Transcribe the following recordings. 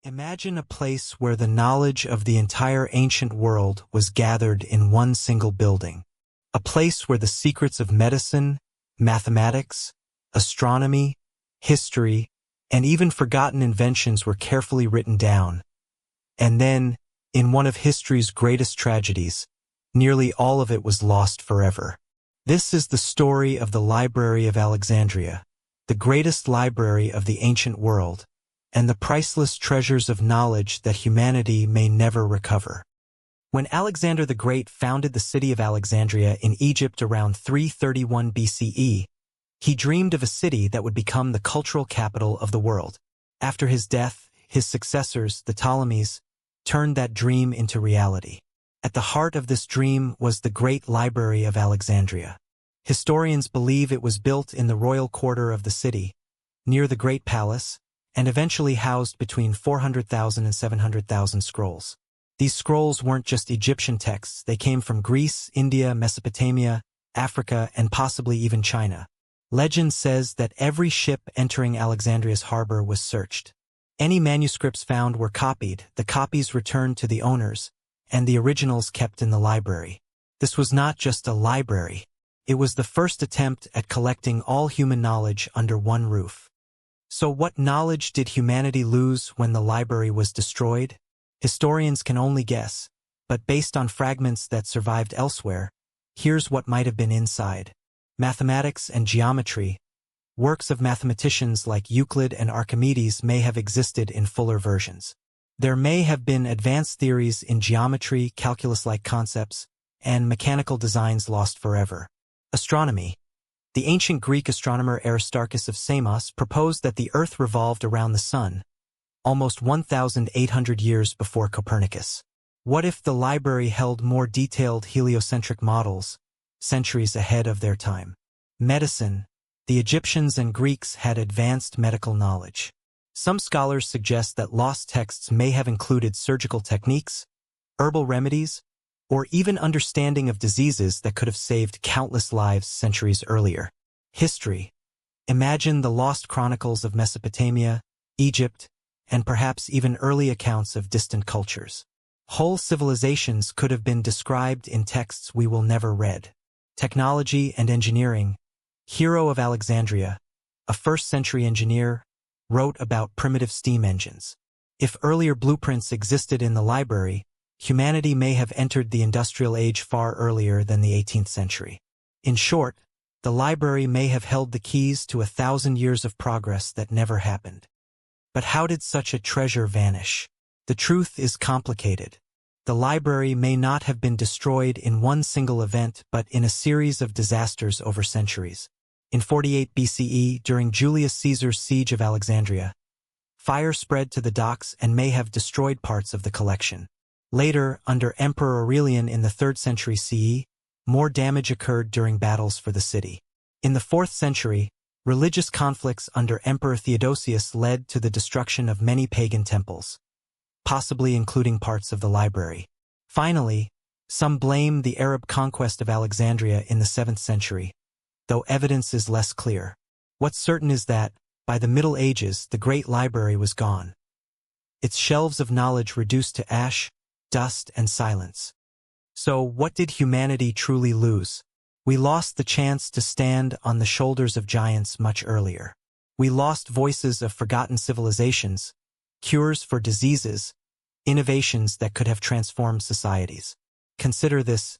Imagine a place where the knowledge of the entire ancient world was gathered in one single building. A place where the secrets of medicine, mathematics, astronomy, history, and even forgotten inventions were carefully written down. And then, in one of history's greatest tragedies, nearly all of it was lost forever. This is the story of the Library of Alexandria, the greatest library of the ancient world, and the priceless treasures of knowledge that humanity may never recover. When Alexander the Great founded the city of Alexandria in Egypt around 331 BCE, he dreamed of a city that would become the cultural capital of the world. After his death, his successors, the Ptolemies, turned that dream into reality. At the heart of this dream was the Great Library of Alexandria. Historians believe it was built in the royal quarter of the city, near the Great Palace, and eventually housed between 400,000 and 700,000 scrolls. These scrolls weren't just Egyptian texts, they came from Greece, India, Mesopotamia, Africa, and possibly even China. Legend says that every ship entering Alexandria's harbor was searched. Any manuscripts found were copied, the copies returned to the owners, and the originals kept in the library. This was not just a library. It was the first attempt at collecting all human knowledge under one roof. So what knowledge did humanity lose when the library was destroyed? Historians can only guess, but based on fragments that survived elsewhere, here's what might have been inside. Mathematics and geometry. Works of mathematicians like Euclid and Archimedes may have existed in fuller versions. There may have been advanced theories in geometry, calculus-like concepts, and mechanical designs lost forever. Astronomy. The ancient Greek astronomer Aristarchus of Samos proposed that the Earth revolved around the Sun, almost 1,800 years before Copernicus. What if the library held more detailed heliocentric models, centuries ahead of their time? Medicine. The Egyptians and Greeks had advanced medical knowledge. Some scholars suggest that lost texts may have included surgical techniques, herbal remedies, or even understanding of diseases that could have saved countless lives centuries earlier. History. Imagine the lost chronicles of Mesopotamia, Egypt, and perhaps even early accounts of distant cultures. Whole civilizations could have been described in texts we will never read. Technology and engineering. Hero of Alexandria, a first-century engineer, wrote about primitive steam engines. If earlier blueprints existed in the library, humanity may have entered the industrial age far earlier than the 18th century. In short, the library may have held the keys to 1,000 years of progress that never happened. But how did such a treasure vanish? The truth is complicated. The library may not have been destroyed in one single event, but in a series of disasters over centuries. In 48 BCE, during Julius Caesar's siege of Alexandria, fire spread to the docks and may have destroyed parts of the collection. Later, under Emperor Aurelian in the 3rd century CE, more damage occurred during battles for the city. In the 4th century, religious conflicts under Emperor Theodosius led to the destruction of many pagan temples, possibly including parts of the library. Finally, some blame the Arab conquest of Alexandria in the 7th century, though evidence is less clear. What's certain is that, by the Middle Ages, the great library was gone. Its shelves of knowledge reduced to ash, dust, and silence. So, what did humanity truly lose? We lost the chance to stand on the shoulders of giants much earlier. We lost voices of forgotten civilizations, cures for diseases, innovations that could have transformed societies. Consider this.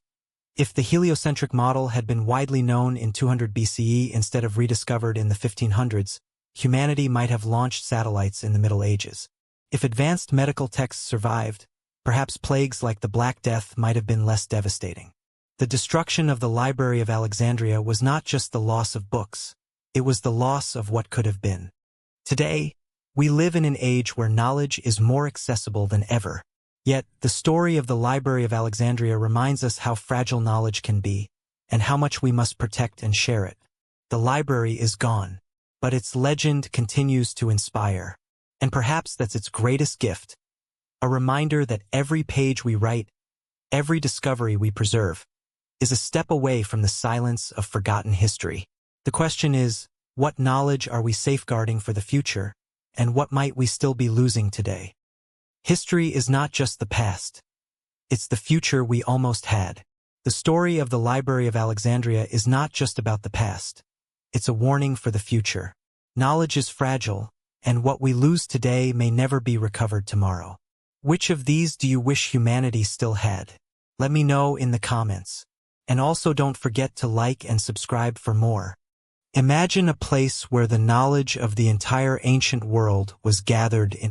If the heliocentric model had been widely known in 200 BCE instead of rediscovered in the 1500s, humanity might have launched satellites in the Middle Ages. If advanced medical texts survived, perhaps plagues like the Black Death might have been less devastating. The destruction of the Library of Alexandria was not just the loss of books, it was the loss of what could have been. Today, we live in an age where knowledge is more accessible than ever. Yet, the story of the Library of Alexandria reminds us how fragile knowledge can be, and how much we must protect and share it. The library is gone, but its legend continues to inspire. And perhaps that's its greatest gift. A reminder that every page we write, every discovery we preserve, is a step away from the silence of forgotten history. The question is, what knowledge are we safeguarding for the future, and what might we still be losing today? History is not just the past. It's the future we almost had. The story of the Library of Alexandria is not just about the past. It's a warning for the future. Knowledge is fragile, and what we lose today may never be recovered tomorrow. Which of these do you wish humanity still had? Let me know in the comments. And also don't forget to like and subscribe for more. Imagine a place where the knowledge of the entire ancient world was gathered in